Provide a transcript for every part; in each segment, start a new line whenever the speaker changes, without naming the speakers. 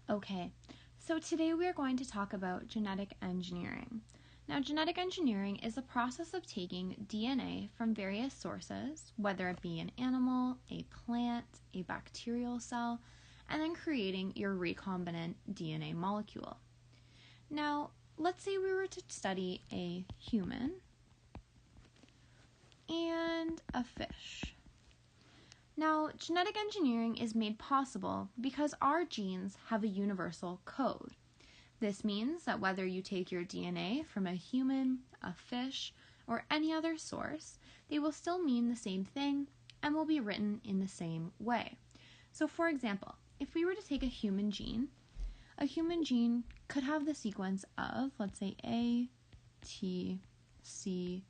Okay, so today we are going to talk about genetic engineering. Now, genetic engineering is the process of taking DNA from various sources, whether it be an animal, a plant, a bacterial cell, and then creating your recombinant DNA molecule. Now, let's say we were to study a human and a fish. Now, genetic engineering is made possible because our genes have a universal code. This means that whether you take your DNA from a human, a fish, or any other source, they will still mean the same thing and will be written in the same way. So for example, if we were to take a human gene could have the sequence of, let's say, A, T, C,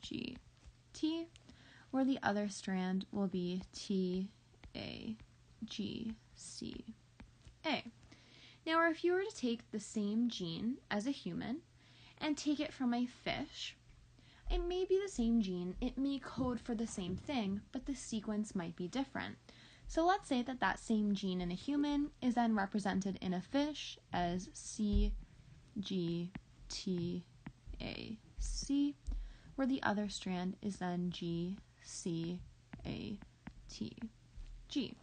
G, T, where the other strand will be T, A, G, C, A. Now, if you were to take the same gene as a human and take it from a fish, it may be the same gene, it may code for the same thing, but the sequence might be different. So let's say that same gene in a human is then represented in a fish as C, G, T, A, C, where the other strand is then G, C, A, T, G.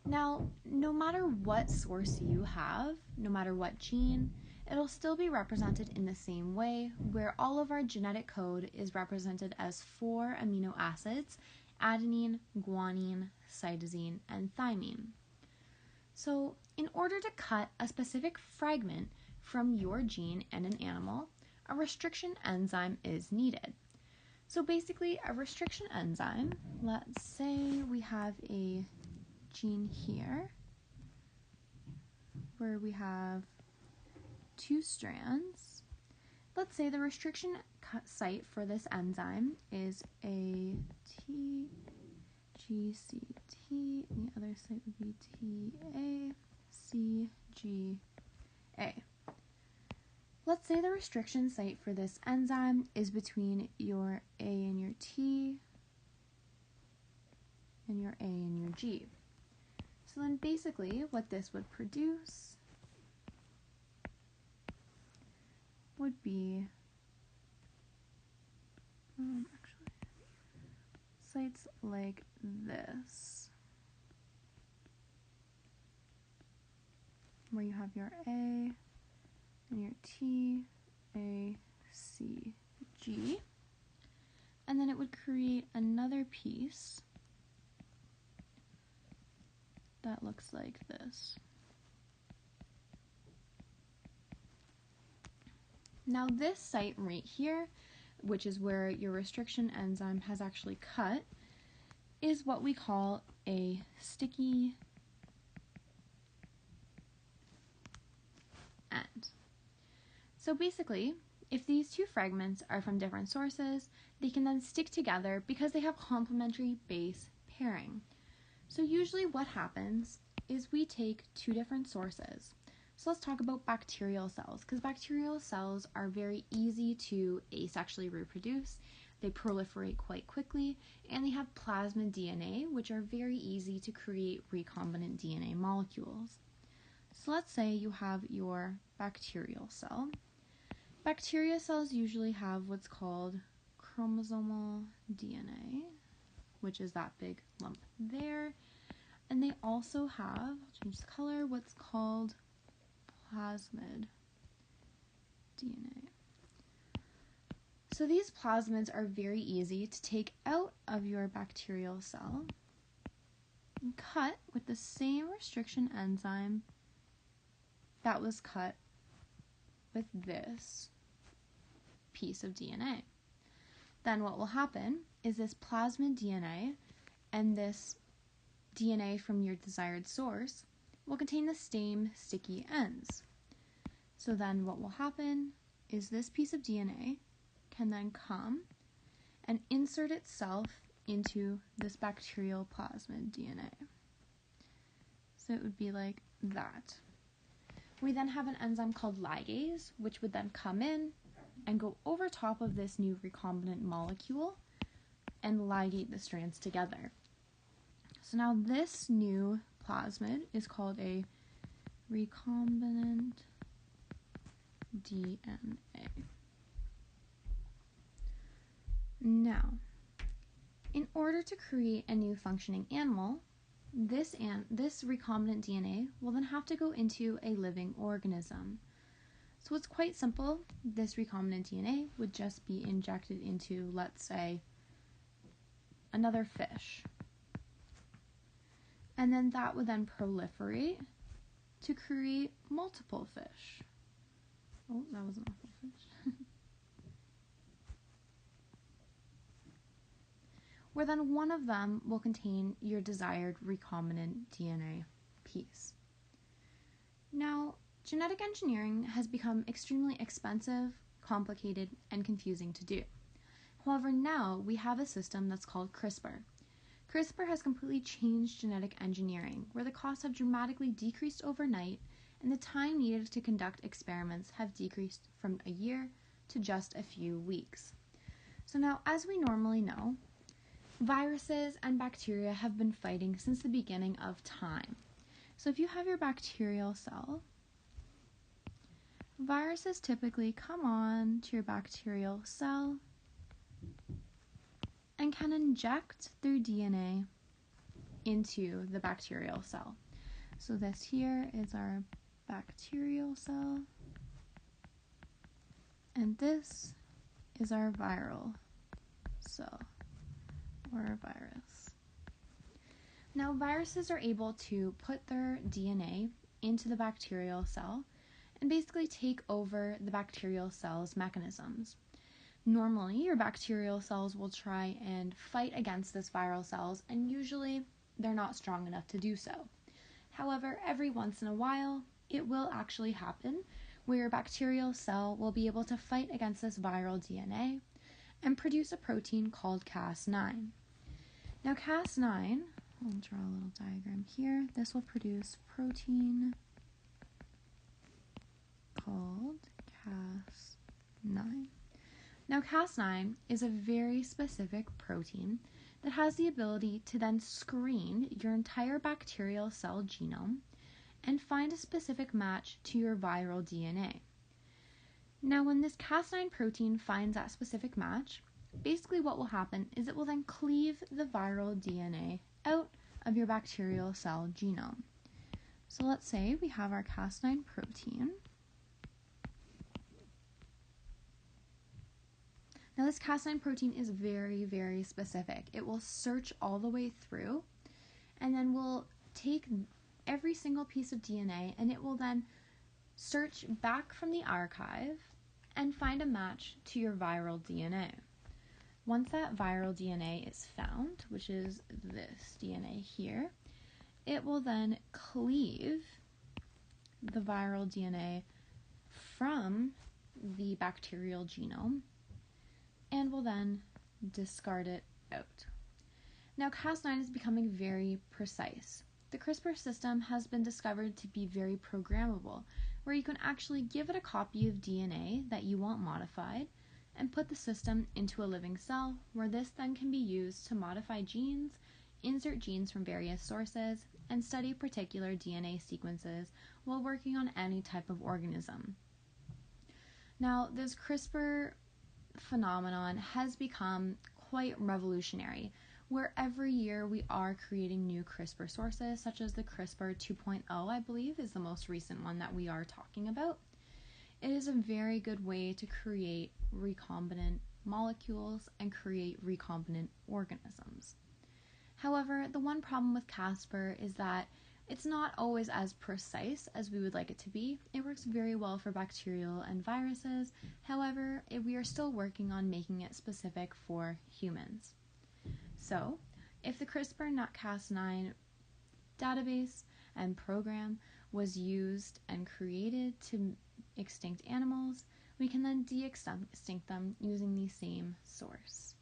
Now, no matter what source you have, no matter what gene, it'll still be represented in the same way, where all of our genetic code is represented as 4 amino acids: adenine, guanine, cytosine, and thymine. So, in order to cut a specific fragment from your gene in an animal, a restriction enzyme is needed. So basically, a restriction enzyme, let's say we have a gene here where we have 2 strands. Let's say the restriction site for this enzyme is A, T, G, C, T, and the other site would be T, A, C, G, A. Let's say the restriction site for this enzyme is between your A and your T and your A and your G. So then basically what this would produce would be sites like this, where you have your A and your T, A, C, G, and then it would create another piece that looks like this. Now this site right here, which is where your restriction enzyme has actually cut, is what we call a sticky end. So basically, if these 2 fragments are from different sources, they can then stick together because they have complementary base pairing. So usually what happens is we take 2 different sources. So let's talk about bacterial cells, because bacterial cells are very easy to asexually reproduce. They proliferate quite quickly, and they have plasmid DNA, which are very easy to create recombinant DNA molecules. So let's say you have your bacterial cell. Bacteria cells usually have what's called chromosomal DNA, which is that big lump there. And they also have, I'll change the color, what's called plasmid DNA. So these plasmids are very easy to take out of your bacterial cell and cut with the same restriction enzyme that was cut with this piece of DNA. Then what will happen is this plasmid DNA and this DNA from your desired source will contain the same sticky ends. So then what will happen is this piece of DNA can then come and insert itself into this bacterial plasmid DNA. So it would be like that. We then have an enzyme called ligase, which would then come in and go over top of this new recombinant molecule and ligate the strands together. So now this new plasmid is called a recombinant DNA. Now, in order to create a new functioning animal, this recombinant DNA will then have to go into a living organism. So it's quite simple. This recombinant DNA would just be injected into, let's say, another fish. And then that would then proliferate to create multiple fish. Oh, that was an awful fish. Where then one of them will contain your desired recombinant DNA piece. Now, genetic engineering has become extremely expensive, complicated, and confusing to do. However, now we have a system that's called CRISPR. CRISPR has completely changed genetic engineering, where the costs have dramatically decreased overnight and the time needed to conduct experiments have decreased from a year to just a few weeks. So now, as we normally know, viruses and bacteria have been fighting since the beginning of time. So if you have your bacterial cell, viruses typically come on to your bacterial cell and can inject their DNA into the bacterial cell. So this here is our bacterial cell, and this is our viral cell, or a virus. Now, viruses are able to put their DNA into the bacterial cell and basically take over the bacterial cell's mechanisms. Normally, your bacterial cells will try and fight against this viral cells, and usually they're not strong enough to do so. However, every once in a while, it will actually happen where your bacterial cell will be able to fight against this viral DNA and produce a protein called Cas9. Now, Cas9, I'll draw a little diagram here. This will produce protein called Cas9. Now, Cas9 is a very specific protein that has the ability to then screen your entire bacterial cell genome and find a specific match to your viral DNA. Now, when this Cas9 protein finds that specific match, basically what will happen is it will then cleave the viral DNA out of your bacterial cell genome. So let's say we have our Cas9 protein. Now, this Cas9 protein is very, very specific. It will search all the way through and then will take every single piece of DNA and it will then search back from the archive and find a match to your viral DNA. Once that viral DNA is found, which is this DNA here, it will then cleave the viral DNA from the bacterial genome and will then discard it out. Now, Cas9 is becoming very precise. The CRISPR system has been discovered to be very programmable, where you can actually give it a copy of DNA that you want modified and put the system into a living cell, where this then can be used to modify genes, insert genes from various sources, and study particular DNA sequences while working on any type of organism. Now, this CRISPR phenomenon has become quite revolutionary, where every year we are creating new CRISPR sources, such as the CRISPR 2.0, I believe, is the most recent one that we are talking about. It is a very good way to create recombinant molecules and create recombinant organisms. However, the one problem with CRISPR is that it's not always as precise as we would like it to be. It works very well for bacterial and viruses. However, we are still working on making it specific for humans. So, if the CRISPR-Cas9 database and program was used and created to extinct animals, we can then de-extinct them using the same source.